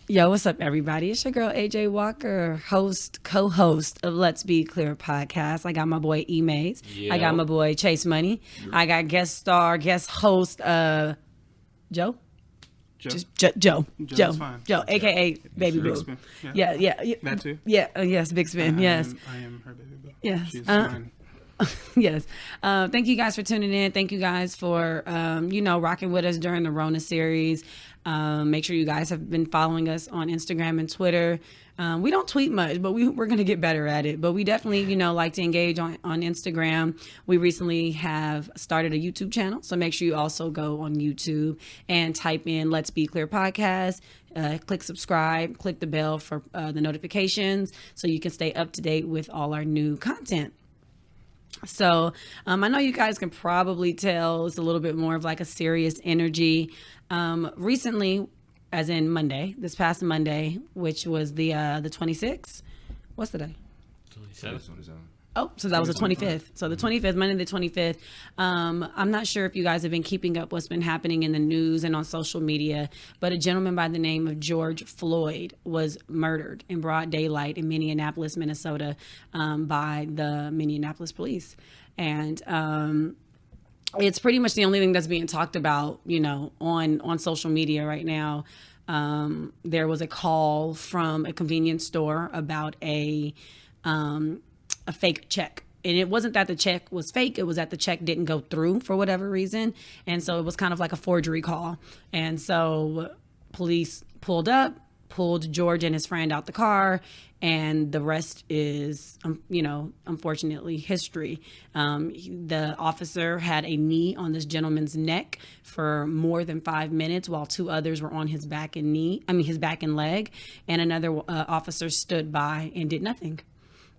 Yo, what's up, everybody? It's your girl, AJ Walker, co-host of Let's Be Clear podcast. I got my boy E-Maze. I got my boy Chase Money. I got guest host, Joe? Joe. Joe, a.k.a. Baby Big Boo. Spin. Yeah. That too? Yeah, yes, Big Spin, yes. I am her baby boo. Yes. She's mine. Yes. Thank you guys for tuning in. Thank you guys for, rocking with us during the Rona series. Make sure you guys have been following us on Instagram and Twitter. We don't tweet much, but we're going to get better at it. But we definitely, like to engage on Instagram. We recently have started a YouTube channel. So make sure you also go on YouTube and type in Let's Be Clear Podcast. Click subscribe, click the bell for the notifications so you can stay up to date with all our new content. So I know you guys can probably tell it's a little bit more of like a serious energy. Recently, as in Monday, this past Monday, which was the 26th. What's the day? 27. Oh, so that was the 25th. So the 25th, Monday the 25th. I'm not sure if you guys have been keeping up what's been happening in the news and on social media, but a gentleman by the name of George Floyd was murdered in broad daylight in Minneapolis, Minnesota, by the Minneapolis police. And it's pretty much the only thing that's being talked about, on social media right now. There was a call from a convenience store about a fake check. And it wasn't that the check was fake. It was that the check didn't go through for whatever reason. And so it was kind of like a forgery call. And so police pulled George and his friend out the car. And the rest is, unfortunately, history. The officer had a knee on this gentleman's neck for more than 5 minutes while two others were on his back and leg. And another officer stood by and did nothing.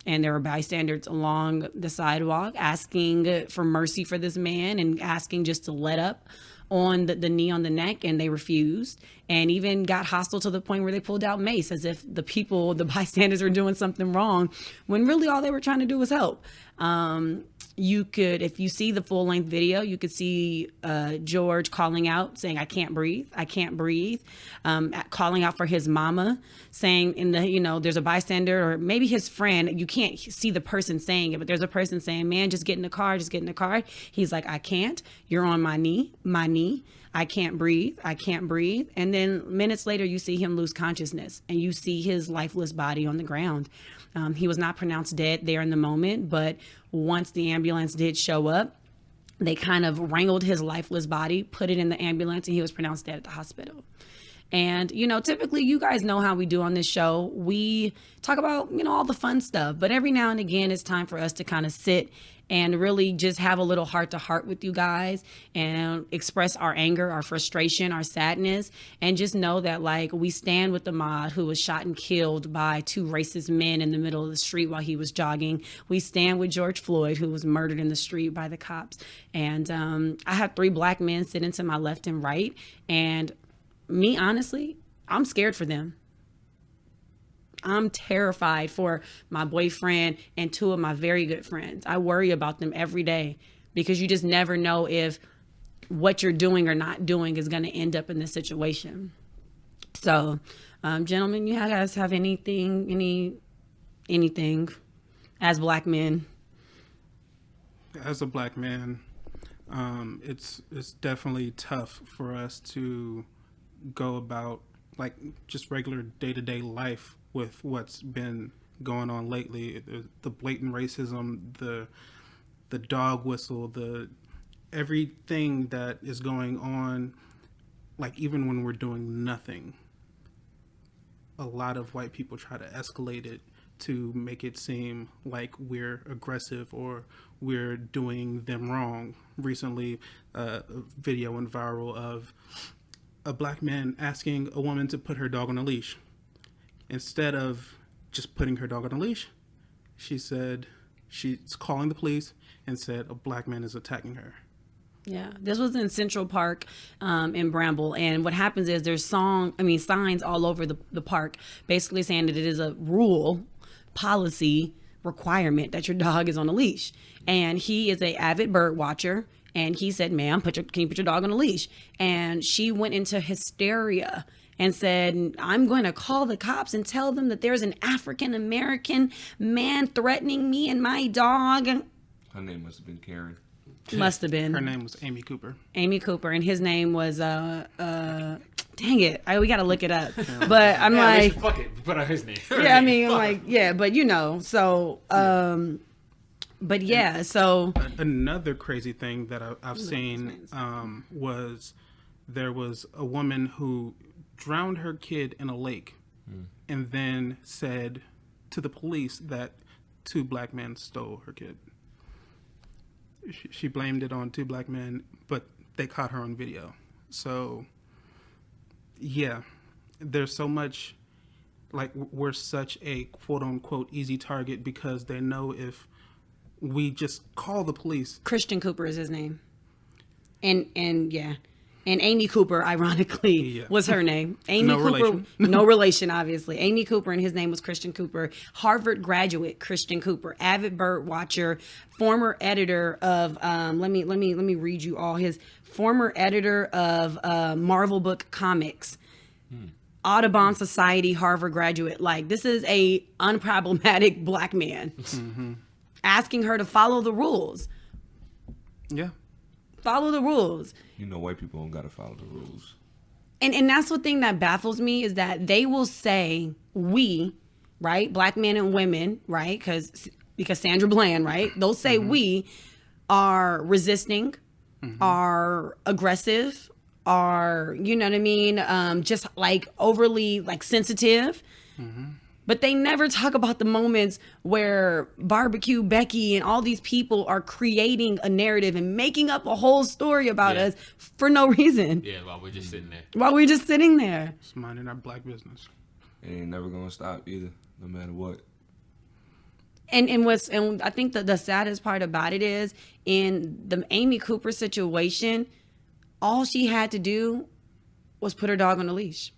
And there were bystanders along the sidewalk asking for mercy for this man and asking just to let up on the knee on the neck, and they refused, and even got hostile to the point where they pulled out mace as if the bystanders were doing something wrong, when really all they were trying to do was help. If you see the full length video, you could see George calling out, saying, I can't breathe, calling out for his mama, saying there's a bystander or maybe his friend. You can't see the person saying it, but there's a person saying, man, just get in the car. He's like, I can't, you're on my knee. I can't breathe. And then minutes later, you see him lose consciousness and you see his lifeless body on the ground. He was not pronounced dead there in the moment, but once the ambulance did show up, they kind of wrangled his lifeless body, put it in the ambulance, and he was pronounced dead at the hospital. And, typically you guys know how we do on this show. We talk about, all the fun stuff, but every now and again, it's time for us to kind of sit and really just have a little heart to heart with you guys and express our anger, our frustration, our sadness, and just know that we stand with Ahmaud, who was shot and killed by two racist men in the middle of the street while he was jogging. We stand with George Floyd, who was murdered in the street by the cops. And I have 3 black men sitting to my left and right. And me, honestly, I'm scared for them. I'm terrified for my boyfriend and 2 of my very good friends. I worry about them every day because you just never know if what you're doing or not doing is going to end up in this situation. So, gentlemen, you guys have anything as black men? As a black man, it's definitely tough for us to go about just regular day-to-day life with what's been going on lately. The blatant racism, the dog whistle, everything that is going on, even when we're doing nothing, a lot of white people try to escalate it to make it seem like we're aggressive or we're doing them wrong. Recently, a video went viral of a black man asking a woman to put her dog on a leash. Instead of just putting her dog on a leash, she said she's calling the police and said a black man is attacking her. Yeah, this was in Central Park in Bramble. And what happens is there's signs all over the park basically saying that it is a rule, policy, requirement that your dog is on a leash. And he is an avid bird watcher. And he said, ma'am, can you put your dog on a leash? And she went into hysteria and said, I'm going to call the cops and tell them that there's an African American man threatening me and my dog. Her name must have been Karen. Must have been. Her name was Amy Cooper. Amy Cooper, and his name was dang it, we gotta look it up. But I'm like, fuck it, put out his name. yeah, I mean, I'm like, yeah, but you know, so but yeah, so Another crazy thing that I've seen was there was a woman who drowned her kid in a lake and then said to the police that 2 black men stole her kid. She blamed it on 2 black men, but they caught her on video. So, yeah, there's so much, like, we're such a quote-unquote easy target because they know if we just call the police. Christian Cooper is his name, and yeah. And Amy Cooper, ironically, was her name. Amy No Cooper, relation. no relation, obviously. Amy Cooper, and his name was Christian Cooper. Harvard graduate Christian Cooper, avid bird watcher, former editor of. Let me read you all his former editor of Marvel Book Comics. Audubon Society, Harvard graduate. Like, this is a unproblematic black man asking her to follow the rules. Yeah. Follow the rules. You know, white people don't gotta follow the rules. And that's the thing that baffles me is that they will say we, right? Black men and women, right? Because Sandra Bland, right? They'll say we are resisting, are aggressive, are, you know what I mean? Just like overly like sensitive. But they never talk about the moments where Barbecue Becky and all these people are creating a narrative and making up a whole story about us for no reason. Yeah, while we're just sitting there. While we're just sitting there. It's minding our black business. It ain't never gonna stop either, no matter what. And I think that the saddest part about it is in the Amy Cooper situation, all she had to do was put her dog on a leash.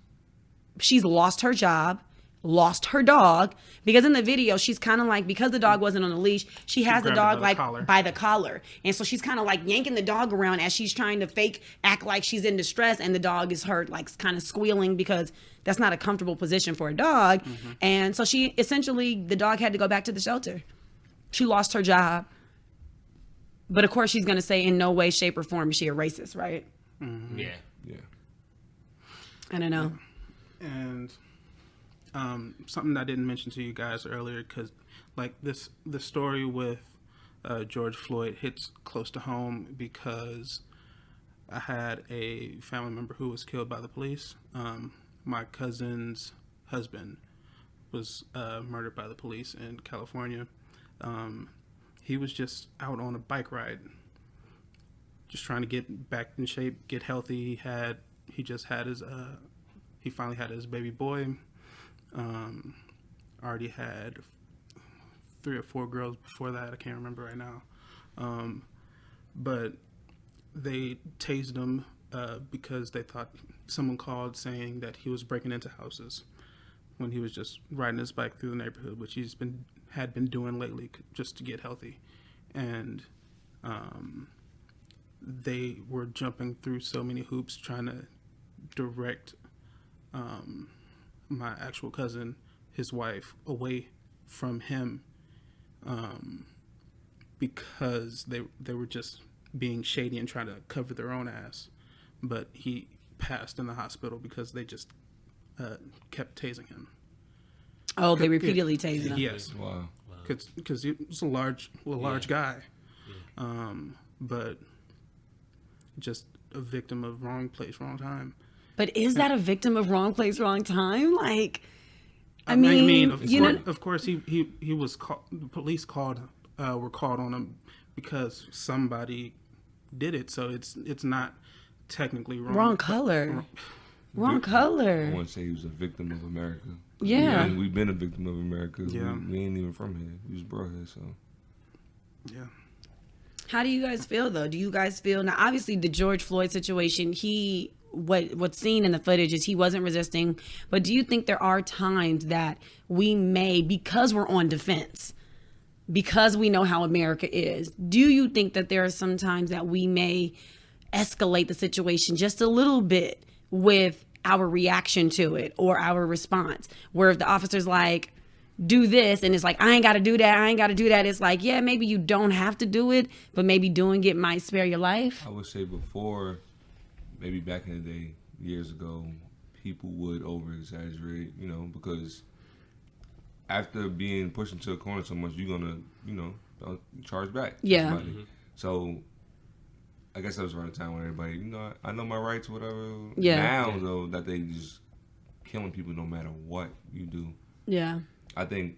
She's lost her job, lost her dog, because in the video she's kind of like, because the dog wasn't on a leash, she has the dog like by the collar, and so she's kind of like yanking the dog around as she's trying to act like she's in distress, and the dog is hurt, like kind of squealing, because that's not a comfortable position for a dog. And so she essentially, the dog had to go back to the shelter. She lost her job, but of course she's going to say in no way, shape, or form is she a racist, right? Yeah. I don't know. And something I didn't mention to you guys earlier, because like the story with George Floyd hits close to home because I had a family member who was killed by the police. My cousin's husband was murdered by the police in California. He was just out on a bike ride, just trying to get back in shape, get healthy. He finally had his baby boy. Already had 3 or 4 girls before that. I can't remember right now. But they tased him because they thought someone called saying that he was breaking into houses when he was just riding his bike through the neighborhood, which had been doing lately just to get healthy. And they were jumping through so many hoops trying to direct my actual cousin, his wife, away from him because they were just being shady and trying to cover their own ass. But he passed in the hospital because they just kept tasing him. Oh, they repeatedly tased him. Yes. Wow. Because he was a large guy. But just a victim of wrong place, wrong time. But is that a victim of wrong place, wrong time? Like, I mean, of course, he was called. The police were called on him because somebody did it. So it's not technically wrong. Wrong color. Wrong color. I want to say he was a victim of America. Yeah. We've been a victim of America. Yeah. We ain't even from here. We was brought here, so. Yeah. How do you guys feel, though? Do you guys feel, now obviously the George Floyd situation, what's seen in the footage is he wasn't resisting, but do you think there are times that we may, because we're on defense, because we know how America is, do you think that there are some times that we may escalate the situation just a little bit with our reaction to it or our response. Where if the officer's like, do this, and it's like, I ain't got to do that. It's like, yeah, maybe you don't have to do it, but maybe doing it might spare your life. I would say before, maybe back in the day, years ago, people would over-exaggerate, because after being pushed into a corner so much, you're going to, charge back. Yeah. Mm-hmm. So I guess that was around the time when everybody, I know my rights, whatever. Yeah. Now, though, that they just killing people no matter what you do. Yeah. I think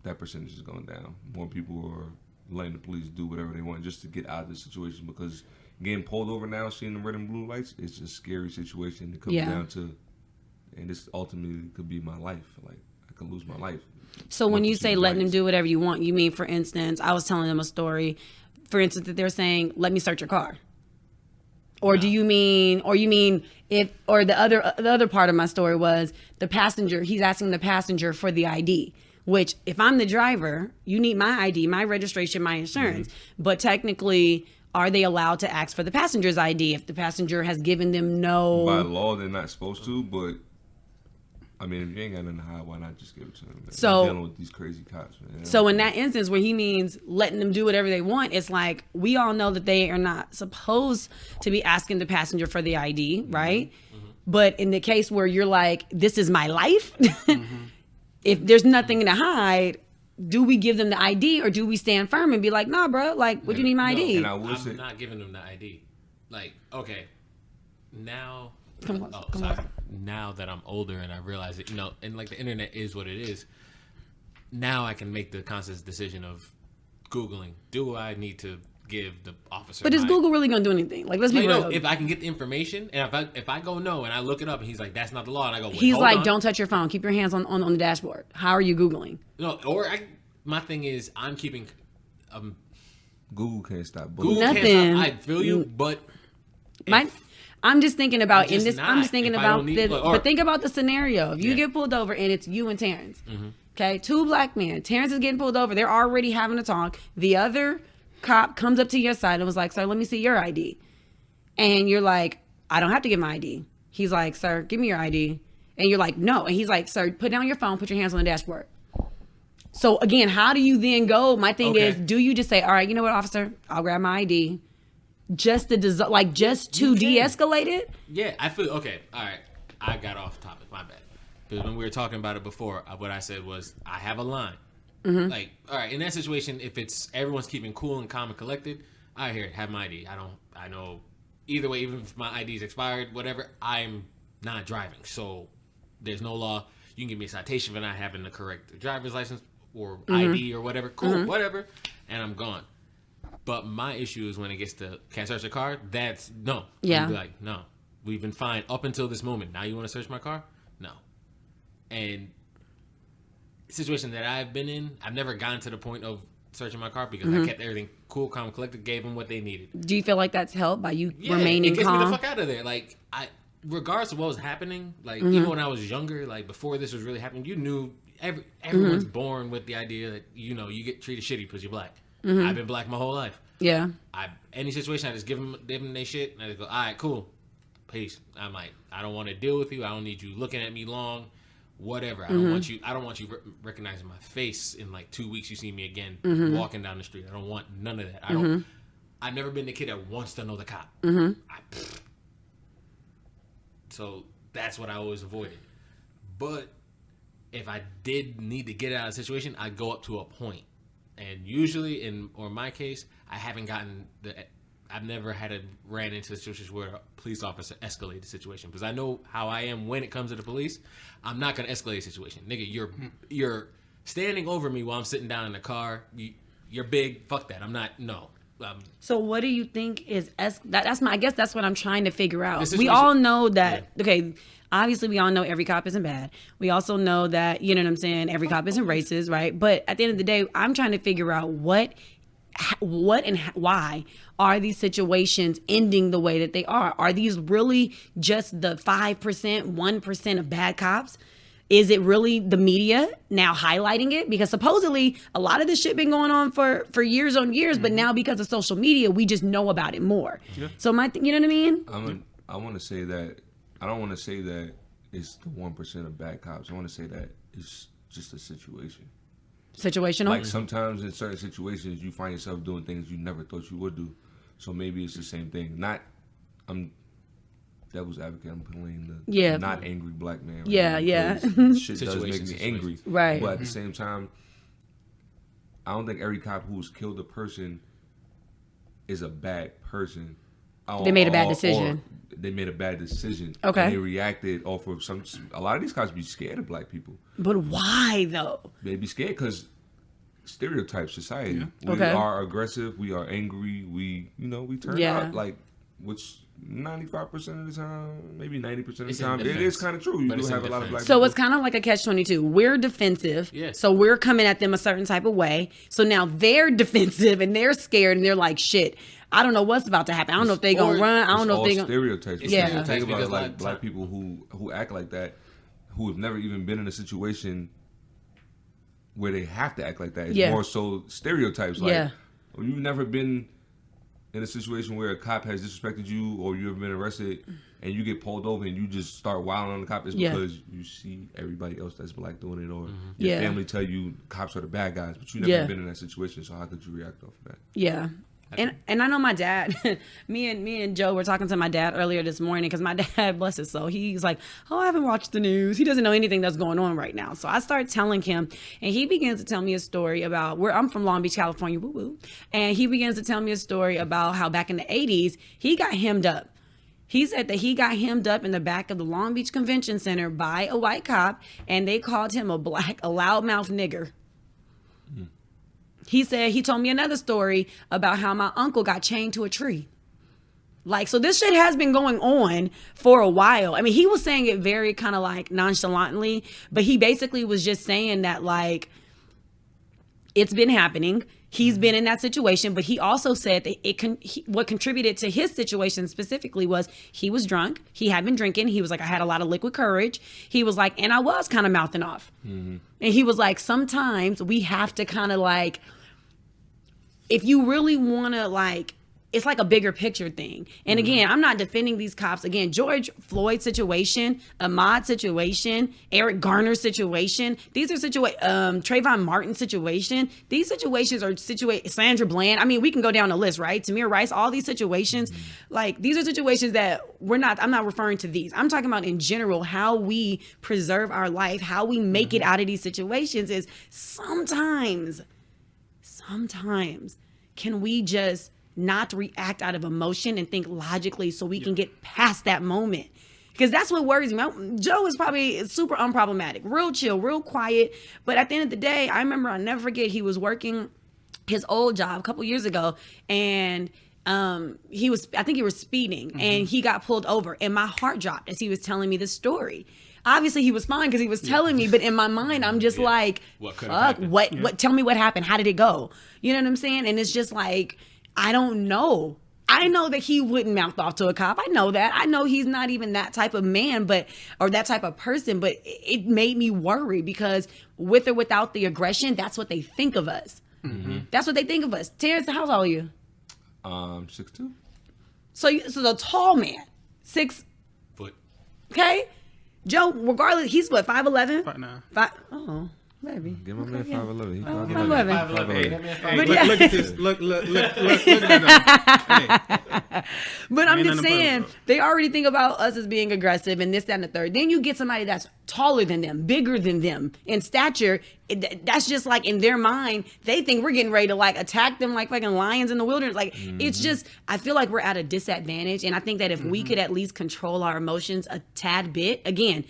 that percentage is going down. More people are letting the police do whatever they want just to get out of the situation, because getting pulled over now, seeing the red and blue lights, it's just a scary situation. It comes down to, and this ultimately could be my life. Like, I could lose my life. So when you say letting them do whatever you want, you mean, for instance, I was telling them a story, for instance, that they're saying, let me search your car. Or do you mean, or the other part of my story was the passenger, he's asking the passenger for the ID, which if I'm the driver, you need my ID, my registration, my insurance. Mm-hmm. But technically, are they allowed to ask for the passenger's ID if the passenger has given them no... By law, they're not supposed to, but I mean, if you ain't got nothing to hide, why not just give it to them? So, I'm dealing with these crazy cops, man. So in that instance where he means letting them do whatever they want, it's like, we all know that they are not supposed to be asking the passenger for the ID, right? Mm-hmm. But in the case where you're like, this is my life, if there's nothing to hide, do we give them the ID or do we stand firm and be like, nah, bro, like, what do you need my ID? And I'm not giving them the ID. Like, okay, now... Come on. Now that I'm older and I realize it, and like the internet is what it is, now I can make the conscious decision of Googling, do I need to give the officer... But is Google really going to do anything? Like, let's be real. If I can get the information, and if I go no, and I look it up, and he's like, that's not the law, and I go, wait, he's like, on. don't touch your phone. Keep your hands on the dashboard. How are you Googling? No, my thing is, I'm keeping... Google can't stop. Google Nothing. can't stop. I feel you, but... I'm just thinking about I'm just thinking about this, but think about the scenario. If you get pulled over and it's you and Terrence, okay, two black men, Terrence is getting pulled over. They're already having a talk. The other cop comes up to your side and was like, sir, let me see your ID. And you're like, I don't have to give my ID. He's like, sir, give me your ID. And you're like, no. And he's like, sir, put down your phone, put your hands on the dashboard. So again, how do you then go? My thing is, do you just say, all right, you know what, officer, I'll grab my ID. Just to de-escalate it? Yeah, I feel okay. All right, I got off topic. My bad. Because when we were talking about it before, what I said was I have a line. Mm-hmm. Like, all right, in that situation, if it's everyone's keeping cool and calm and collected, I hear it. Have my ID. I know. Either way, even if my ID is expired, whatever, I'm not driving. So there's no law. You can give me a citation for not having the correct driver's license or ID or whatever. Cool, whatever, and I'm gone. But my issue is when it gets to, can I search the car? That's no. Yeah. Be like, no. We've been fine up until this moment. Now you want to search my car? No. And the situation that I've been in, I've never gotten to the point of searching my car because I kept everything cool, calm, collected, gave them what they needed. Do you feel like that's helped by you remaining calm? It gets me the fuck out of there. Like, regardless of what was happening, like, even when I was younger, like, before this was really happening, you knew everyone's born with the idea that, you get treated shitty because you're black. I've been black my whole life. Yeah. Any situation, I just give them their shit, and I just go, all right, cool, peace. I'm like, I don't want to deal with you. I don't need you looking at me long, whatever. I don't want you. I don't want you recognizing my face in like 2 weeks. You see me again walking down the street. I don't want none of that. I don't. I've never been the kid that wants to know the cop. So that's what I always avoided. But if I did need to get out of the situation, I'd go up to a point. And usually, in my case, I haven't gotten I've never ran into situations where a police officer escalated the situation because I know how I am when it comes to the police. I'm not gonna escalate the situation, nigga. You're standing over me while I'm sitting down in the car. You're big. Fuck that. I'm not. No. So what do you think is I guess that's what I'm trying to figure out. We all know that. Yeah. Okay. Obviously, we all know every cop isn't bad. We also know that, you know what I'm saying, every cop isn't racist, right? But at the end of the day, I'm trying to figure out what and why are these situations ending the way that they are? Are these really just the 5%, 1% of bad cops? Is it really the media now highlighting it? Because supposedly a lot of this shit been going on for years on years, but now because of social media, we just know about it more. Yeah. So you know what I mean? I want to say that I don't want to say that it's the 1% of bad cops. I want to say that it's just a situation. Situational. Like sometimes in certain situations, you find yourself doing things you never thought you would do. So maybe it's the same thing. I'm devil's advocate. I'm playing the not angry black man. Right Yeah, now, yeah. shit does make me angry. Right. But at the same time, I don't think every cop who's killed a person is a bad person. They made a bad decision. Or they made a bad decision. Okay. And they reacted off of a lot of these cops be scared of black people. But why though? They be scared because stereotype society. Yeah. We Okay. are aggressive. We are angry. We turn out like, which 95% of the time, maybe 90% of the It's in time, it defense. is kind of true. You But do it's in have a lot of black defense. So people. it's kind of like a catch-22. We're defensive. Yeah. So we're coming at them a certain type of way. So now they're defensive and they're scared and they're like, shit, I don't know what's about to happen. I don't know if they're going to run. I don't know if they're going to. Stereotypes. It's Yeah. Think stereotypes about it, because like black people who act like that, who have never even been in a situation where they have to act like that. It's Yeah. more so stereotypes. Like, Yeah. well, you've never been in a situation where a cop has disrespected you, or you've been arrested and you get pulled over and you just start wilding on the cop. It's Yeah. because you see everybody else that's black doing it, or Mm-hmm. your Yeah. family tell you cops are the bad guys, but you never Yeah. been in that situation. So how could you react off of that? Yeah. And I know my dad, me and Joe were talking to my dad earlier this morning because my dad, bless his soul, he's like, oh, I haven't watched the news. He doesn't know anything that's going on right now. So I start telling him, and he begins to tell me a story about where I'm from, Long Beach, California, woo woo. And he begins to tell me a story about how back in the 80s, he got hemmed up. He said that he got hemmed up in the back of the Long Beach Convention Center by a white cop, and they called him a loudmouth nigger. He said, he told me another story about how my uncle got chained to a tree. Like, so this shit has been going on for a while. I mean, he was saying it very kind of like nonchalantly, but he basically was just saying that like, it's been happening. He's been in that situation, but he also said that what contributed to his situation specifically was he was drunk. He had been drinking. He was like, I had a lot of liquid courage. He was like, and I was kind of mouthing off. And he was like, sometimes we have to kind of like, if you really want to like, it's like a bigger picture thing. And again, I'm not defending these cops. Again, George Floyd situation, Ahmaud situation, Eric Garner situation. These are Trayvon Martin situation. These situations are Sandra Bland. I mean, we can go down the list, right? Tamir Rice, all these situations. Like, these are situations that I'm not referring to these. I'm talking about in general, how we preserve our life, how we make it out of these situations is sometimes can we just not react out of emotion and think logically so we can get past that moment? Because that's what worries me. Joe is probably super unproblematic, real chill, real quiet. But at the end of the day, I remember, I'll never forget, he was working his old job a couple years ago, and I think he was speeding, and he got pulled over, and my heart dropped as he was telling me this story. Obviously, he was fine because he was telling me, but in my mind, I'm just like, What could have fuck, happened? what, tell me what happened. How did it go? You know what I'm saying? And it's just like, I don't know. I know that he wouldn't mouth off to a cop. I know that. I know he's not even that type of man, or that type of person, but it made me worry because with or without the aggression, that's what they think of us. That's what they think of us. Terrence, how old are you? 6'2". So the tall man, 6, Foot. okay? Joe, regardless, he's what, 5'11"? 5'9". Oh, baby. Give my man 5'11". He 5'11". 5'11". Hey, But look, yeah. look at this. Look at them. Hey, But I'm Ain't just nothing but- saying, they already think about us as being aggressive and this, that, and the third. Then you get somebody that's taller than them, bigger than them in stature. That's just like in their mind, they think we're getting ready to like attack them like fucking lions in the wilderness. Like, it's just, I feel like we're at a disadvantage. And I think that if we could at least control our emotions a tad bit, again,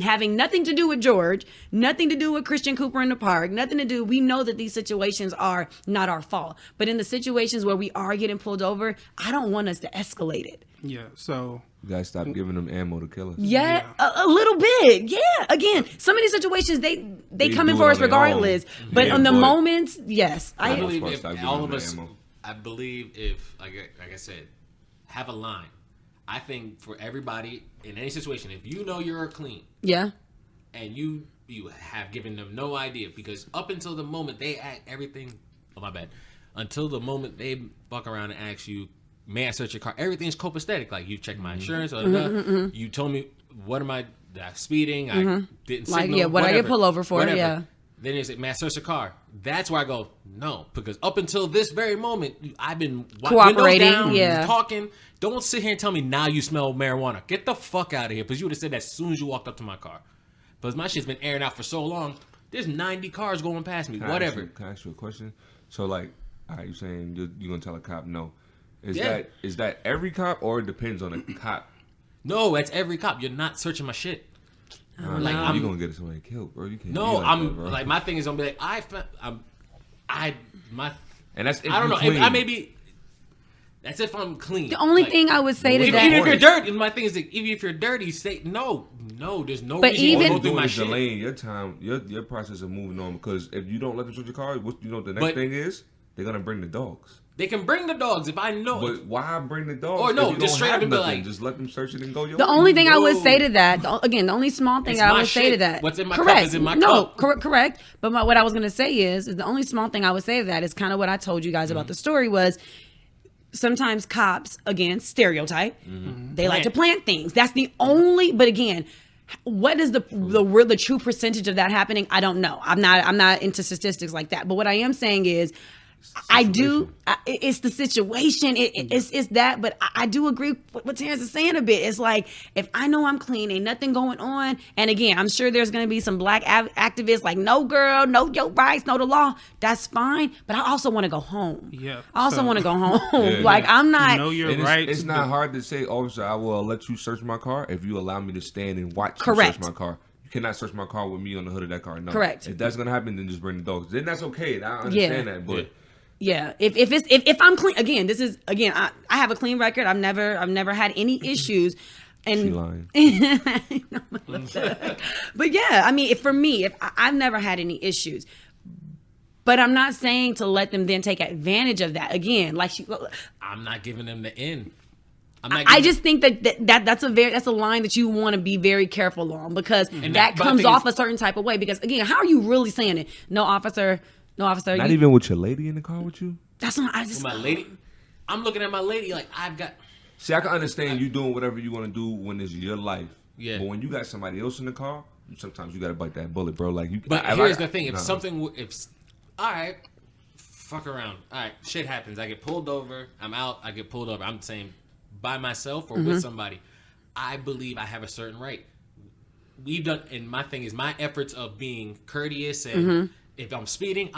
having nothing to do with George, nothing to do with Christian Cooper in the park, nothing to do, we know that these situations are not our fault. But in the situations where we are getting pulled over, I don't want us to escalate it. yeah. So You guys stop giving them ammo to kill us. Yeah, a little bit. Yeah. Again, some of these situations, they come in do for it us on their own. regardless. But Yeah, on the but- moments, yes. I That's believe why I if stopped giving all them of the us, ammo. I believe if, like I said, have a line. I think for everybody in any situation, if you know you're clean Yeah. and you have given them no idea, because up until the moment they act everything, oh my bad, until the moment they fuck around and ask you, may I search your car? Everything's copacetic. Like, you checked my insurance, or you told me what am I speeding? I didn't Like, signal. yeah, what I get pulled over for, whatever. yeah. Then they say, man, search the car. That's where I go, no, because up until this very moment, I've been Cooperating, windows down, yeah. talking. Don't sit here and tell me now you smell marijuana. Get the fuck out of here, because you would have said that as soon as you walked up to my car. Because my shit's been airing out for so long. There's 90 cars going past me. Whatever. Can I ask you a question? So, like, all right, you're saying you're gonna tell a cop no. Is Yeah. that every cop, or it depends on the cop? No, that's every cop. You're not searching my shit. Like, you're gonna get somebody killed, bro. You can't. No, be like I'm that, bro. like, my thing is gonna be like, And that's if I don't you know. clean. I may be. That's if I'm clean. The only Like, thing I would say to even that, if you're dirty, my thing is that even if you're dirty, say no. There's no But reason even- to All go through you're my doing is shit. delaying your time, your process of moving on. Because if you don't let them search your car, what you know the next But- thing is they're gonna bring the dogs. They can bring the dogs if I know. But why bring the dogs? Or no, if you just don't straight have up and be nothing? like- just let them search it and go your the way. only thing I would No. say to that, the only small thing It's I my would say shit. to that. What's in my correct. cup is in my no, cup. correct. But what I was going to say is the only small thing I would say to that is kind of what I told you guys about the story was sometimes cops, again, stereotype, they like to plant things. That's the only, but again, what is the true percentage of that happening? I don't know. I'm not into statistics like that. But what I am saying is, it's the situation. It's that, but I do agree with what Terrence is saying a bit. It's like, if I know I'm clean, ain't nothing going on. And again, I'm sure there's going to be some black activists like, no girl, no your rights, no the law. That's fine. But I also want to go home. Yeah. I also So- want to go home. Yeah. Like, I'm not. Know your And rights. it's not hard to say, officer, I will let you search my car if you allow me to stand and watch Correct. you search my car. You cannot search my car with me on the hood of that car. No. Correct. If that's gonna happen, then just bring the dogs. Then that's okay. I understand that, but Yeah, if I'm clean, I have a clean record. I've never had any issues, and she lying. but yeah, I mean, for me, I've never had any issues, but I'm not saying to let them then take advantage of that again. Like I'm not giving them the in. I just think that's a line that you want to be very careful on, because And that but I comes think off a certain type of way. Because again, how are you really saying it? No, officer. Not even with your lady in the car with you. That's what I just. my lady. I'm looking at my lady like I've got. See, I can understand you doing whatever you want to do when it's your life. Yeah. But when you got somebody else in the car, sometimes you got to bite that bullet, bro. Like you. But here's the thing: if all right, fuck around. All right, shit happens. I get pulled over. I'm out. I get pulled over. I'm saying by myself or with somebody. I believe I have a certain right. We've done, and my thing is my efforts of being courteous and if I'm speeding,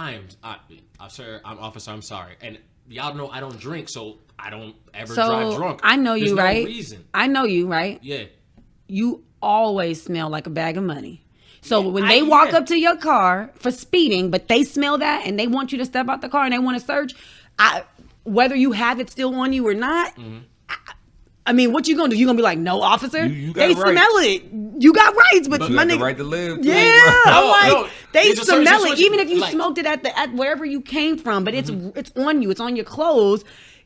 sir, I'm officer. I'm sorry, and y'all know I don't drink, so I don't ever drive drunk. I know you, There's no right? reason. I know you, right? Yeah. You always smell like a bag of money. So when they walk up to your car for speeding, but they smell that and they want you to step out the car and they want to search, whether you have it still on you or not, I mean, what you gonna do? You gonna be like, no, officer? You got they rights. smell it. You got rights, but You my got the nigga, right to live. yeah, Like, I'm No, like, no. they There's a certain smell it, situation, even if you like- smoked it at wherever you came from. But it's on you. It's on your clothes.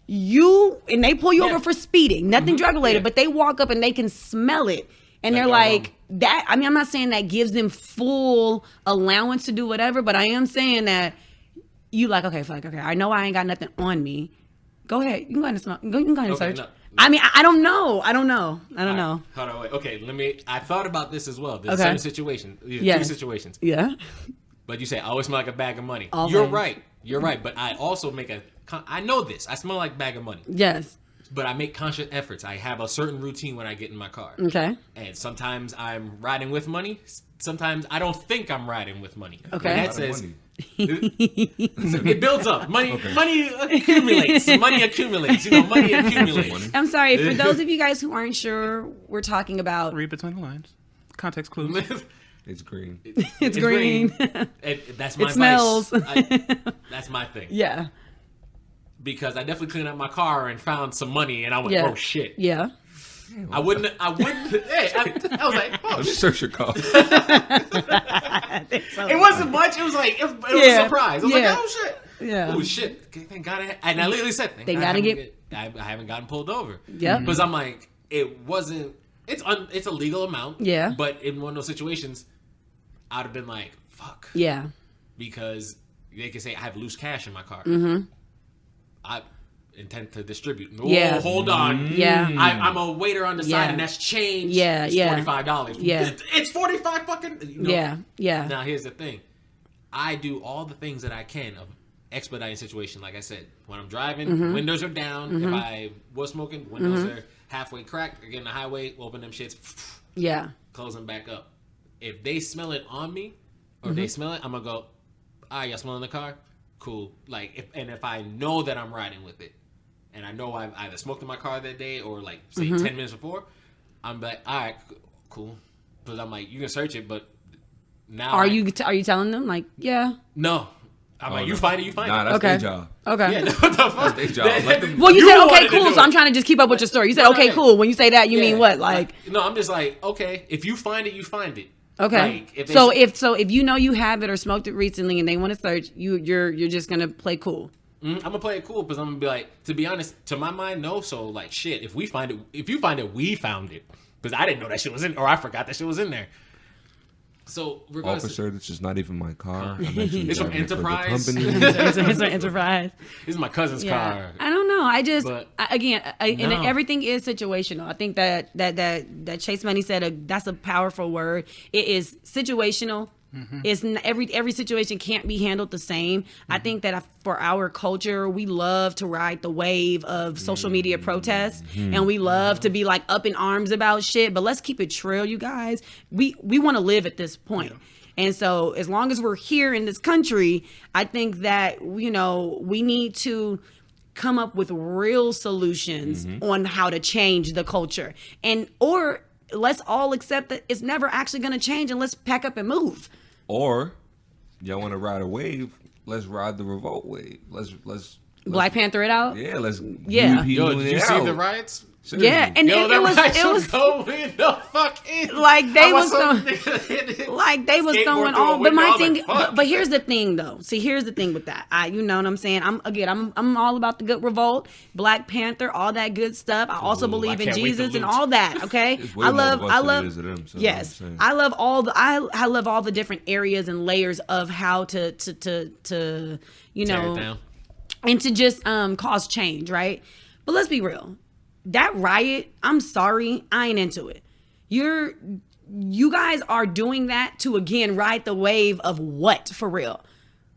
And they pull you Yeah. over for speeding, nothing drug related, Yeah. but they walk up and they can smell it, and they're Like, like that. I mean, I'm not saying that gives them full allowance to do whatever, but I am saying that you like, okay, fuck, okay, I know I ain't got nothing on me. Go ahead, you can go ahead and smell. You can go ahead and Okay, search. no. I mean, I don't know. I don't know. Hold on, wait. Okay, I thought about this as well. There's Okay. certain situations. Yes. Two situations. Yeah. But you say, I always smell like a bag of money. Always. You're right. But I also I know this. I smell like a bag of money. Yes. But I make conscious efforts. I have a certain routine when I get in my car. Okay. And sometimes I'm riding with money. Sometimes I don't think I'm riding with money. Okay. And a that lot of says, money. it builds up. Money accumulates. Money accumulates. Money accumulates. I'm sorry for those of you guys who aren't sure. We're talking about Read between the lines. Context clues. It's green. it's green. That's my It smells. that's my thing. Yeah. Because I definitely cleaned up my car and found some money, and I went, Yeah. oh shit. Yeah. I wouldn't. Hey, I was like, oh, Just search your car. it wasn't much. It was like it was Yeah. a surprise. I was Yeah. like, oh shit. Yeah. Oh shit. Thank God. And I literally said, They gotta I haven't gotten pulled over. Yep. Because I'm like, it wasn't. It's a legal amount. Yeah. But in one of those situations, I'd have been like, fuck. Yeah. Because they could say I have loose cash in my car. intent to distribute. Yeah. Oh, hold on. Yeah. I'm a waiter on the Yeah. side, and that's change. Yeah, It's yeah. $45. Yeah. It's 45 fucking. Yeah, yeah. Now here's the thing. I do all the things that I can of expediting situation. Like I said, when I'm driving, windows are down. If I was smoking, windows are halfway cracked. Again, the highway, open them shits. Yeah. Close them back up. If they smell it on me, or they smell it, I'm gonna go. Y'all smelling the car? Cool. Like, if I know that I'm riding with it, and I know I've either smoked in my car that day or like say 10 minutes before, I'm like, all right, cool. Because I'm like, you can search it, but now Are you telling them like, yeah? No. I'm like, you find it, you find Nah, it. that's Okay. their job. Okay. Yeah, what the fuck? That's their job. Let them, Well, you You said okay, wanted to cool. do So I'm it. trying to just keep up with your story. You said No, okay, yeah. cool. When you say that, you Yeah. mean what? Like, no, I'm just like, okay, if you find it, you find it. okay. Like, if you know you have it or smoked it recently and they want to search, you're just gonna play cool. I'm gonna play it cool because I'm gonna be like, to be honest, to my mind, no. So like, shit, if you find it, we found it because I didn't know that shit was in, or I forgot that shit was in there. So regardless, officer, this is not even my car. I'm actually It's from driving it for the Enterprise. company. It's an enterprise. this is my cousin's car. I don't know. I just But- and No. everything is situational. I think that Chase Money said that's a powerful word. It is situational. It's every situation can't be handled the same. I think that for our culture, we love to ride the wave of social media protests, and we love to be like up in arms about shit. But let's keep it real, you guys. We want to live at this point. And so as long as we're here in this country, I think that, we need to come up with real solutions on how to change the culture. Or let's all accept that it's never actually going to change, and let's pack up and move. Or y'all want to ride a wave? Let's ride the revolt wave. Let's Black Panther it out. yeah. Let's Yeah. UP Yo, doing did it you see out. the riots? Seriously. Yeah, and Yo, it that was riot it was going the fuck in. like they I was watched throwing, some- like they was skateboard throwing through a all. But window. I my was thing, like, fuck. but here's the thing though. See, here's the thing with that. You know what I'm saying? I'm all about the good revolt, Black Panther, all that good stuff. I also Ooh, believe I in can't wait to Jesus and loot. all that. Okay, It's way more of us than it is of them, so yes, I'm saying. I love I love all the different areas and layers of how to Tear it know down. and to just cause change, right? But let's be real. That riot, I'm sorry, I ain't into it. You guys are doing that to again ride the wave of what, for real?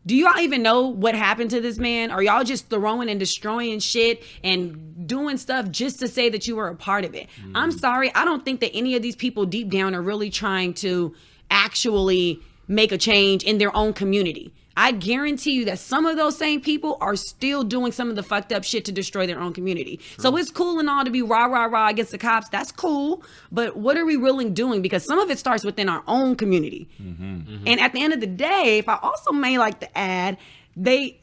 Do y'all even know what happened to this man? Are y'all just throwing and destroying shit and doing stuff just to say that you were a part of it? I'm sorry, I don't think that any of these people deep down are really trying to actually make a change in their own community. I guarantee you that some of those same people are still doing some of the fucked up shit to destroy their own community. So it's cool and all to be rah against the cops. That's cool. But what are we really doing? Because some of it starts within our own community. And at the end of the day, if I also may like to add, they,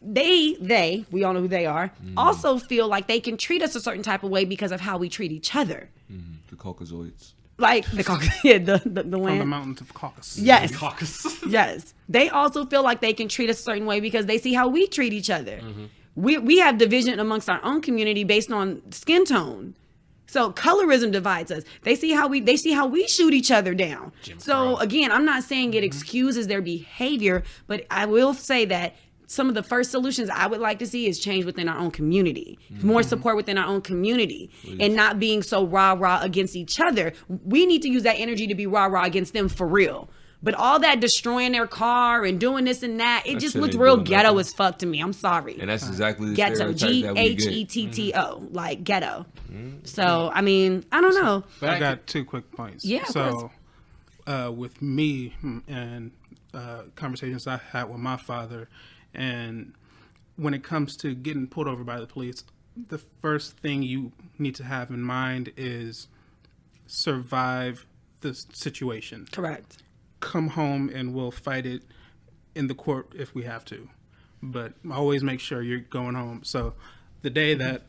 we all know who they are, also feel like they can treat us a certain type of way because of how we treat each other. The Caucasoids. Like the land. From the mountains of Caucasus. Yes. Caucus. Yes. They also feel like they can treat us a certain way because they see how we treat each other. We have division amongst our own community based on skin tone. So colorism divides us. They see how we shoot each other down. So again, I'm not saying it excuses their behavior, but I will say that some of the first solutions I would like to see is change within our own community, more support within our own community, and not being so rah against each other. We need to use that energy to be rah against them for real. But all that destroying their car and doing this and that, it just shit looked ain't real doing ghetto nothing. as fuck to me. I'm sorry. And that's exactly the Ghetto, stereotype that we get. Ghetto, like ghetto. So, I mean, I don't know. But I got 2 quick points. Yeah, of So, with me and conversations I had with my father, and when it comes to getting pulled over by the police, the first thing you need to have in mind is survive the situation. Correct. Come home and we'll fight it in the court if we have to, but always make sure you're going home. So the day that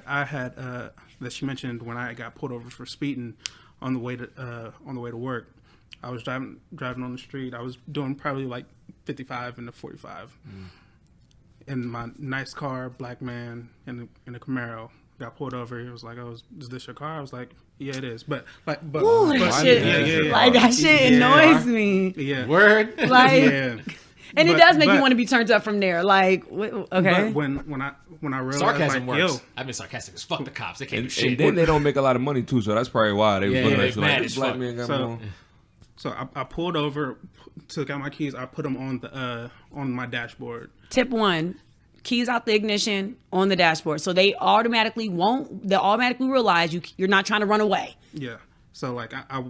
I had that she mentioned, when I got pulled over for speeding on the way to work, I was driving on the street. I was doing probably like 55 into 45 in my nice car, black man in a Camaro. Got pulled over. He was like, "Oh, is this your car?" I was like, "Yeah, it is." But Ooh, that Why shit, did that? like that shit Yeah. annoys me. yeah, Word. Like, yeah. And it does make you want to be turned up from there. Like, okay. But when I realized, sarcasm like, works. yo, I've been sarcastic as fuck the cops. They can't do And shit. then they don't make a lot of money too, so that's probably why they was looking at you mad like as this black fuck. man got more. So I pulled over, took out my keys. I put them on my dashboard. Tip 1, keys out the ignition on the dashboard. So they automatically realize you're not trying to run away. Yeah. So like I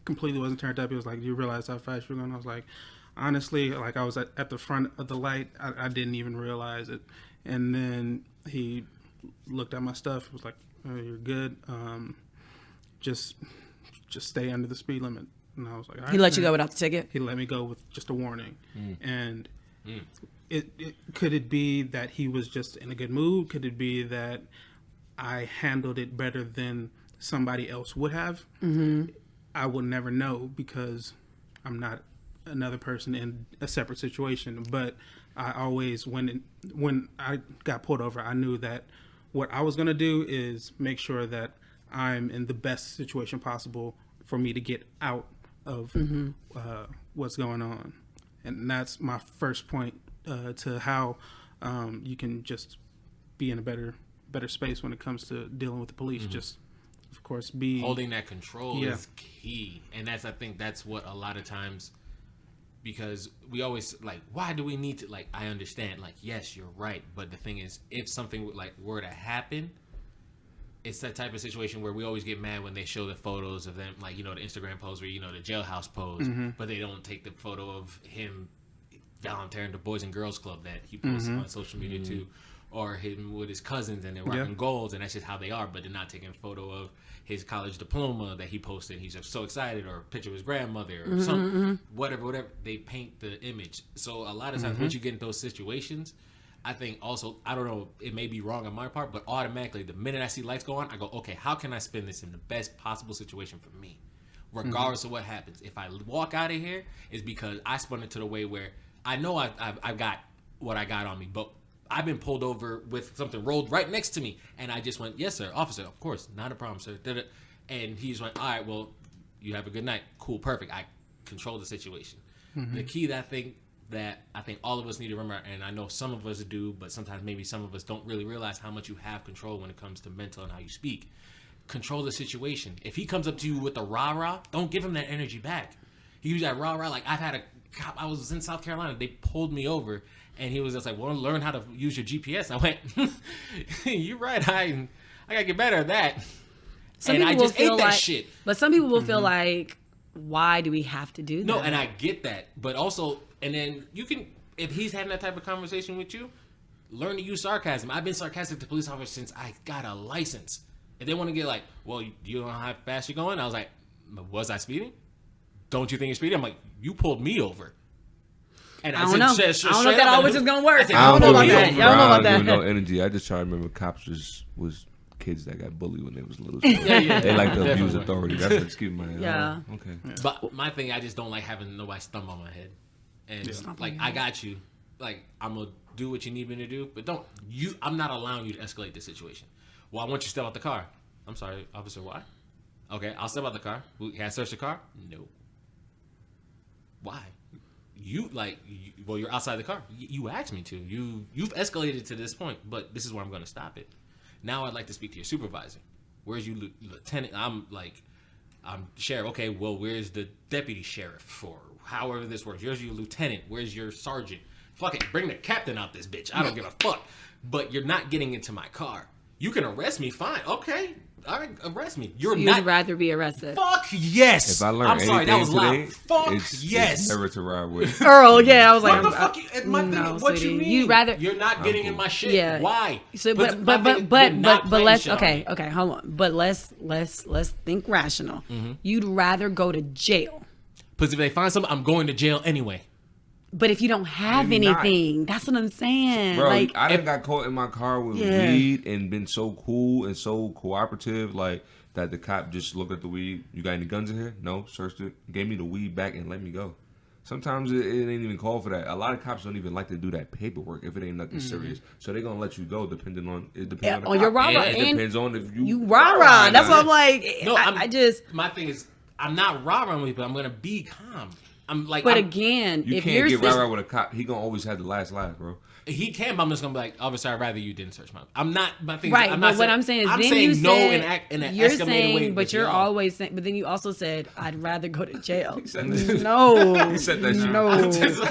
completely wasn't turned up. He was like, "Do you realize how fast you're going?" I was like, honestly, like I was at the front of the light. I didn't even realize it. And then he looked at my stuff. Was like, "Oh, you're good. Just stay under the speed limit." And I was like, all right, He let you go without the ticket? He let me go with just a warning. And it could it be that he was just in a good mood? Could it be that I handled it better than somebody else would have? I will never know because I'm not another person in a separate situation. But I always, when I got pulled over, I knew that what I was going to do is make sure that I'm in the best situation possible for me to get out of what's going on. And that's my first point to how you can just be in a better space when it comes to dealing with the police. Just, of course, be holding that control is key. And I think that's what a lot of times, because we always like, why do we need to, like, I understand, like, yes, you're right, but the thing is, if something like were to happen, it's that type of situation where we always get mad when they show the photos of them, like, you know, the Instagram pose where, you know, the jailhouse pose, but they don't take the photo of him volunteering the Boys and Girls Club that he posts on social media too, or him with his cousins and they're rocking golds, and that's just how they are, but they're not taking a photo of his college diploma that he posted. He's just so excited, or a picture of his grandmother, or some whatever. They paint the image. So a lot of times once you get in those situations, I think also, I don't know, it may be wrong on my part, but automatically, the minute I see lights go on, I go, okay, how can I spin this in the best possible situation for me? Regardless of what happens. If I walk out of here, it's because I spun it to the way where I know I've got what I got on me, but I've been pulled over with something rolled right next to me, and I just went, yes, sir, officer, of course, not a problem, sir. And he just went, all right, well, you have a good night. Cool, perfect. I control the situation. The key that I think all of us need to remember, and I know some of us do, but sometimes maybe some of us don't really realize how much you have control when it comes to mental and how you speak. Control the situation. If he comes up to you with a rah-rah, don't give him that energy back. He used that rah-rah. Like, I've had a cop, I was in South Carolina, they pulled me over, and he was just like, well, learn how to use your GPS. I went, you're right, I gotta get better at that. And I just ate that shit. But some people will feel like, why do we have to do that? No, and I get that. But also, and then you can, if he's having that type of conversation with you, learn to use sarcasm. I've been sarcastic to police officers since I got a license. If they want to get like, well, you don't know how fast you're going? I was like, was I speeding? Don't you think you're speeding? I'm like, you pulled me over. And I don't know. I don't know if that always is going to work. I don't know about that. I don't know about that. No energy. I just try to remember cops was kids that got bullied when they was little. So they like to abuse authority. That's what's keeping my head. Yeah. Okay. But my thing, I just don't like having nobody stomp on my head. And like, I got you. Like, I'm gonna do what you need me to do, but I'm not allowing you to escalate the situation. Well, I want you to step out the car. I'm sorry, officer, why? Okay, I'll step out the car. Can I search the car? No. Why? Well, you're outside the car. You asked me to. You've escalated to this point, but this is where I'm going to stop it. Now I'd like to speak to your supervisor. Where's you, lieutenant? I'm sheriff. Okay, well, where's the deputy sheriff, or however this works? Where's your lieutenant? Where's your sergeant? Fuck it, bring the captain out this bitch. I don't give a fuck. But you're not getting into my car. You can arrest me, fine. Okay, all right, arrest me. You'd rather be arrested. Fuck yes. If I learned anything that was today, loud. Fuck it's yes. never to ride with. Earl, yeah, I was like, what the fuck? No, what sweetie. you mean? You'd rather. You're not getting in my shit. Yeah. Why? So, but let's okay, hold on. But let's think rational. You'd rather go to jail. Because if they find something, I'm going to jail anyway. But if you don't have anything, that's what I'm saying. Bro, like, I done got caught in my car with weed and been so cool and so cooperative, like that the cop just looked at the weed. You got any guns in here? No, searched it, gave me the weed back and let me go. Sometimes it ain't even called for that. A lot of cops don't even like to do that paperwork if it ain't nothing serious. So they're gonna let you go depending on it. Depends on your rah-rah. It depends on if you rah-rah. That's what I'm like. No, I just my thing is I'm not rah-rahing with you, but I'm gonna be calm. I'm like, But again, You if can't you're get right with a cop. He gonna always have the last laugh, bro. he can, but I'm just gonna be like, officer, I'd rather you didn't search my. I'm not. My thing. right, I'm but not what saying, I'm saying is, I'm then saying you no said in an you're escalated saying, way. but with you're y'all. always saying. But then you also said, I'd rather go to jail. He said that. No, He said that shit. no, I'm that's just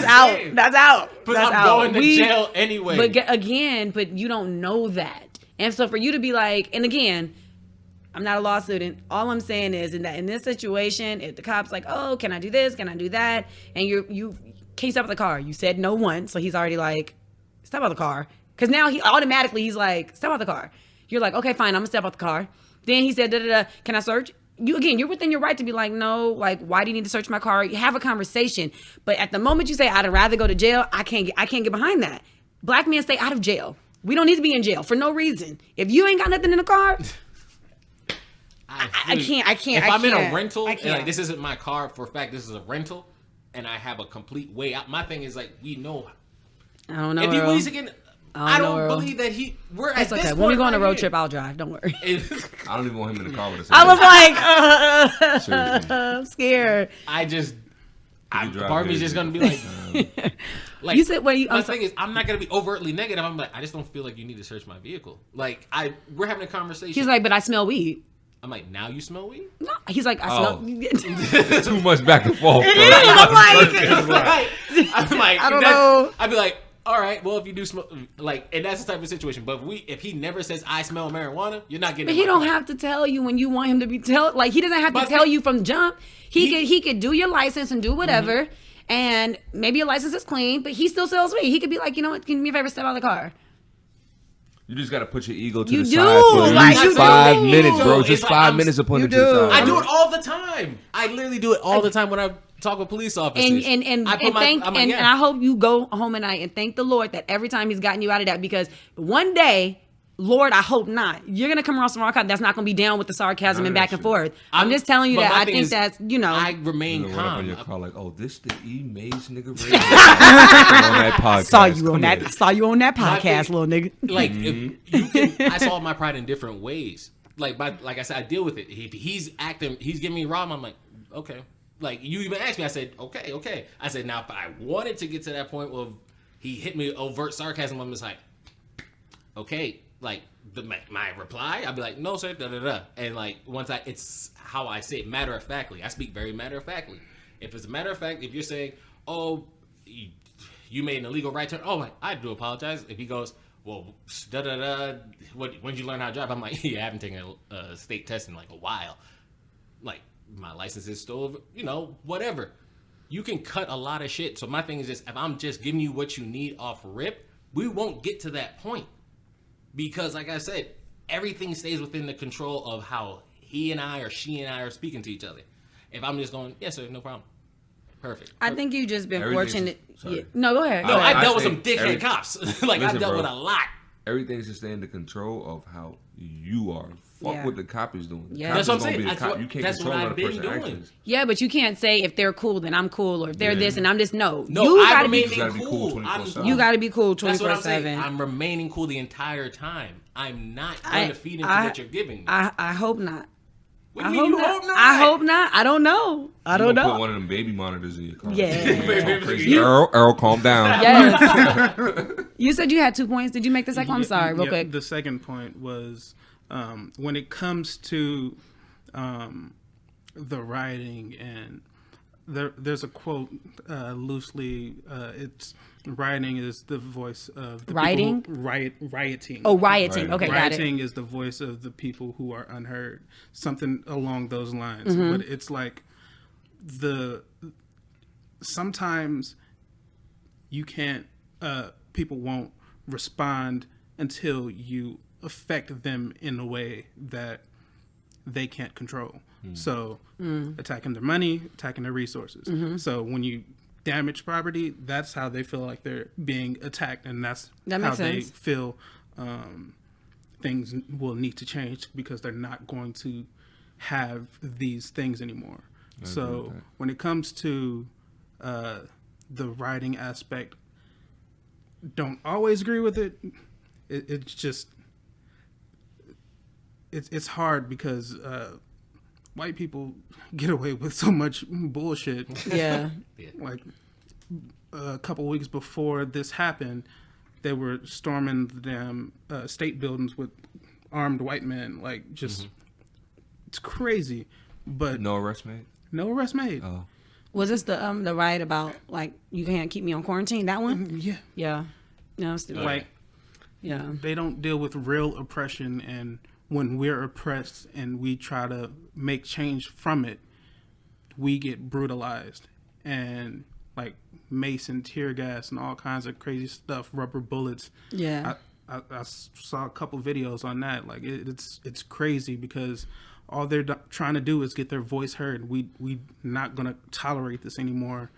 out. saying. That's out. But That's I'm out. going to jail anyway. But again, but you don't know that, and so for you to be like, and again. I'm not a law student. All I'm saying is in this situation, if the cop's like, oh, can I do this? Can I do that? And you can you stop at the car? You said no once, so he's already like, step out the car. Because now he's like, step out the car. You're like, okay, fine, I'm gonna step out the car. Then he said, can I search? You're within your right to be like, no, like, why do you need to search my car? You have a conversation. But at the moment you say, I'd rather go to jail, I can't get behind that. Black men stay out of jail. We don't need to be in jail for no reason. If you ain't got nothing in the car, I can't. If I'm in a rental, and like this isn't my car for a fact, this is a rental, and I have a complete way out. My thing is like, we know. I don't know. If he Earl. leaves again, I don't believe that we're at It's this okay. point When we go on a right road here. trip, I'll drive. Don't worry. I don't even want him in the car with us. I was like, Seriously. I'm scared. Part of me's just gonna be like, like You said, my thing is, I'm not gonna be overtly negative. I'm like, I just don't feel like you need to search my vehicle. Like we're having a conversation. He's like, but I smell weed. I'm like, now you smell weed? No. He's like, I smell. Too much back and forth. It is. I'm like, I don't know. I'd be like, all right, well, if you do smell, like, and that's the type of situation. But if he never says I smell marijuana, you're not getting. But he don't have to tell you when you want him to be like he doesn't have to tell you from jump. He could do your license and do whatever, and maybe your license is clean, but he still sells weed. He could be like, you know what? Can you do me a favor, step out of the car. You just gotta put your ego to You the do. side for at Like, least you 5 do. minutes, bro. It's Just like 5 minutes to put you it to the do. side. I do it all the time. I literally do it all the time when I talk with police officers. And I hope you go home at night and thank the Lord that every time He's gotten you out of that, because one day, Lord, I hope not, you're gonna come around some rock that's not gonna be down with the sarcasm and back and forth. I'm just telling you that I think that's I remain Run up calm. on your car like, oh, this the E-Maze nigga radio. On that podcast. Saw you on that podcast, thing- little nigga. Like if you can, I solve my pride in different ways. Like like I said, I deal with it. He's giving me raw. I'm like, okay. Like you even asked me, I said, okay. I said, now if I wanted to get to that point where he hit me overt sarcasm, I'm just like, okay. Like my reply, I'd be like, no sir, and like it's how I say it, matter of factly. I speak very matter of factly. If it's a matter of fact, if you're saying, oh, you made an illegal right turn, oh, I do apologize. If he goes, well, when did you learn how to drive? I'm like, yeah, I haven't taken a state test in like a while. Like my license is still, whatever. You can cut a lot of shit. So my thing is just, if I'm just giving you what you need off rip, we won't get to that point. Because, like I said, everything stays within the control of how he and I or she and I are speaking to each other. If I'm just going, yes, sir, no problem. Perfect. I think you've just been fortunate. Sorry. Yeah. No, go ahead. No, I dealt with think some dickhead cops. Like, Listen, I've dealt bro. with a lot. Everything's to stay in the control of how you are. Fuck Yeah. what the cop is doing. The Yeah. cop That's is what I'm gonna saying. be the That's cop. what- You can't that's control what another I've been person's doing. actions. Yeah, but you can't say if they're cool, then I'm cool, or if they're Yeah. this and I'm just no. No, you I gotta be. remain gotta be cool cool. 24/7. You gotta be cool That's what I'm 24/7. saying. I'm remaining cool the entire time. I'm not going to feed into what you're giving me. I hope not. What do you mean you hope not? I hope not. I don't know. I don't You gonna know. put one of them baby monitors in your car. Yeah. Talk crazy. Earl, calm down. Yes. You said you had 2 points. Did you make the second one? I'm sorry, real quick. The second point was when it comes to the writing, and there's a quote loosely. It's writing is the voice of the Writing? people who rioting. Oh, rioting. Right. Okay, got it. Rioting is the voice of the people who are unheard. Something along those lines. Mm-hmm. But it's like sometimes you can't. People won't respond until you affect them in a way that they can't control. So attacking their money, attacking their resources. Mm-hmm. So when you damage property, that's how they feel like they're being attacked, and that's That how makes they sense. feel things will need to change, because they're not going to have these things anymore. agree So with that. when it comes to the writing aspect, don't always agree with it. It's just it's hard because white people get away with so much bullshit. Yeah. Like a couple weeks before this happened, they were storming the damn state buildings with armed white men. Like, just it's crazy. But No arrest made. no arrest made. Oh, Was this the riot about like you can't keep me on quarantine? That one? Yeah, Yeah. No, stupid. like Yeah. they don't deal with real oppression, and when we're oppressed and we try to make change from it, we get brutalized and like mace and tear gas and all kinds of crazy stuff, rubber bullets. Yeah. I saw a couple videos on that. Like it's crazy because all they're trying to do is get their voice heard. We not gonna tolerate this anymore.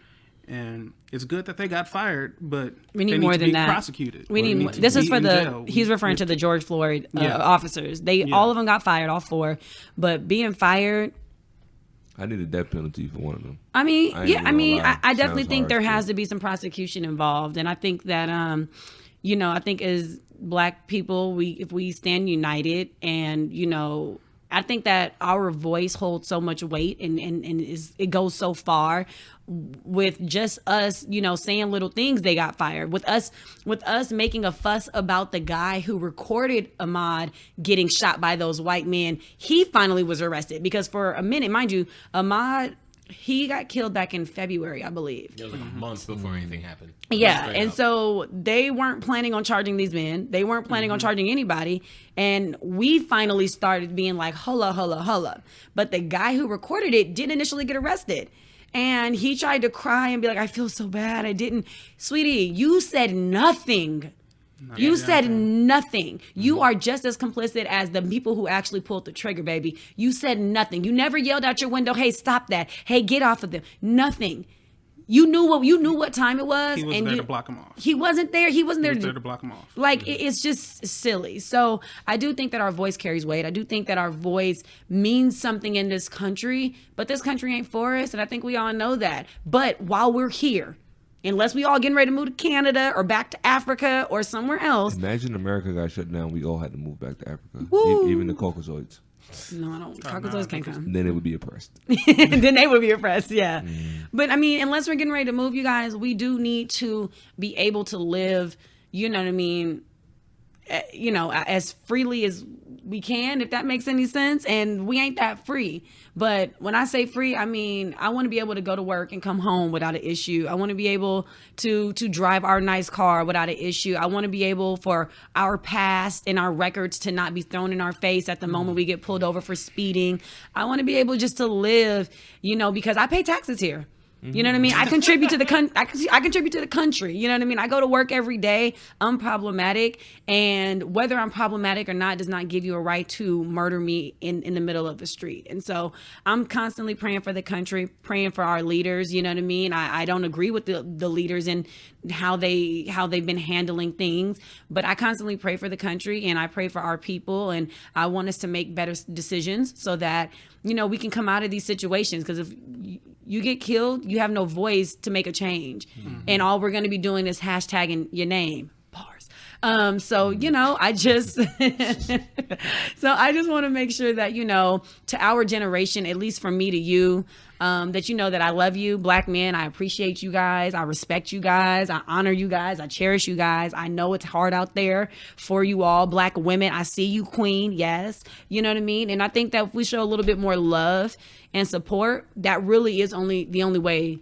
And it's good that they got fired, but We need they more to than be that. prosecuted. We Or need they more. to This is be for in the. jail. He's referring to the George Floyd Yeah. officers. They all of them got fired, all 4. But being fired, I need a death penalty for one of them. I mean, I ain't yeah, gonna I mean, lie. I definitely Sounds think harsh, there but- has to be some prosecution involved, and I think that, I think as Black people, if we stand united, and I think that our voice holds so much weight, and it goes so far. With just us, saying little things, they got fired. With us making a fuss about the guy who recorded Ahmaud getting shot by those white men, he finally was arrested because for a minute, mind you, Ahmaud, he got killed back in February, I believe. It was like a month before anything happened. Yeah, Straight and up. so they weren't planning on charging these men. They weren't planning on charging anybody. And we finally started being like, holla. But the guy who recorded it didn't initially get arrested. And he tried to cry and be like, I feel so bad. I didn't. Sweetie, you said nothing. You said nothing. You are just as complicit as the people who actually pulled the trigger, baby. You said nothing. You never yelled out your window, hey, stop that. Hey, get off of them. Nothing. You knew what time it was. He was and there to block him off. He wasn't there. He wasn't He there was there to block him off. like it's just silly. So I do think that our voice carries weight. I do think that our voice means something in this country, but this country ain't for us, and I think we all know that. But while we're here, unless we all getting ready to move to Canada or back to Africa or somewhere else. Imagine America got shut down. We all had to move back to Africa. Woo. Even the Caucasoids. No, I don't. Caucasoids can't come. Then it would be oppressed. Then they would be oppressed, yeah. But I mean, unless we're getting ready to move, you guys, we do need to be able to live, you know what I mean, as freely as we can, if that makes any sense. And we ain't that free. But when I say free, I mean, I want to be able to go to work and come home without an issue. I want to be able to drive our nice car without an issue. I want to be able for our past and our records to not be thrown in our face at the moment we get pulled over for speeding. I want to be able just to live, because I pay taxes here. You know what I mean? I contribute to the I contribute to the country. You know what I mean? I go to work every day. I'm problematic, and whether I'm problematic or not does not give you a right to murder me in the middle of the street. And so I'm constantly praying for the country, praying for our leaders. You know what I mean? I don't agree with the leaders and how they've been handling things, but I constantly pray for the country and I pray for our people, and I want us to make better decisions so that we can come out of these situations. Because if you get killed, you have no voice to make a change. And all we're going to be doing is hashtagging your name. Bars. So, I just, so I just want to make sure that, to our generation, at least from me to you, that that I love you, Black men. I appreciate you guys. I respect you guys. I honor you guys. I cherish you guys. I know it's hard out there for you all. Black women, I see you, queen. Yes. You know what I mean? And I think that if we show a little bit more love and support, that really is the only way,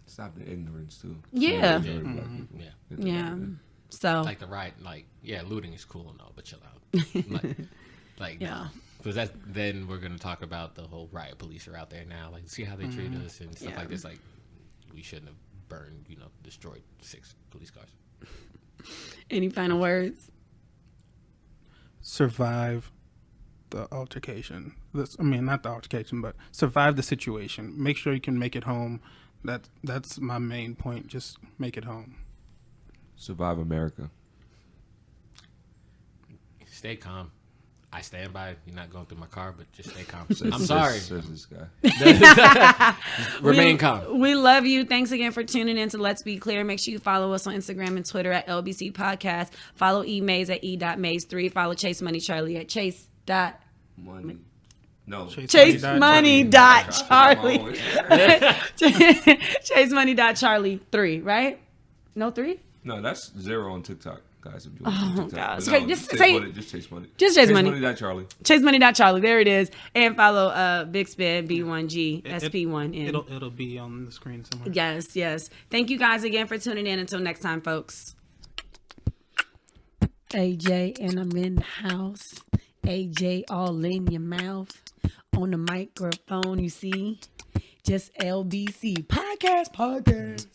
Stop the ignorance too. Yeah. Yeah. So Like the riot, looting is cool and all, but chill out. Yeah. Because then we're gonna talk about the whole riot police are out there now. Like, see how they treat us and stuff like this. Like, we shouldn't have burned, destroyed 6 police cars. Any final words? Survive the altercation. Not the altercation, but survive the situation. Make sure you can make it home. That's my main point. Just make it home. Survive America. Stay calm. I stand by you're not going through my car, but just stay calm. Says- I'm sorry. says this guy. Remain calm. We love you. Thanks again for tuning in to Let's Be Clear. Make sure you follow us on Instagram and Twitter at LBC Podcast. Follow E Mays at E.Mays3. Follow Chase Money Charlie at Chase. Money. No. Chase Money dot Charlie. Yeah. Chase Money dot Charlie 3, right? No 3? No, that's 0 on TikTok, guys. If you Oh, want TikTok. God. But Okay, no, just Chase say- Money, just Chase Money. Just Chase Money. Money. Charlie. Chase Money dot Charlie. There it is. And follow Big Spin B1G SP1N. It'll be on the screen somewhere. Yes, yes. Thank you guys again for tuning in. Until next time, folks. AJ, and I'm in the house. AJ all in your mouth. On the microphone, you see. Just LBC. Podcast. Podcast.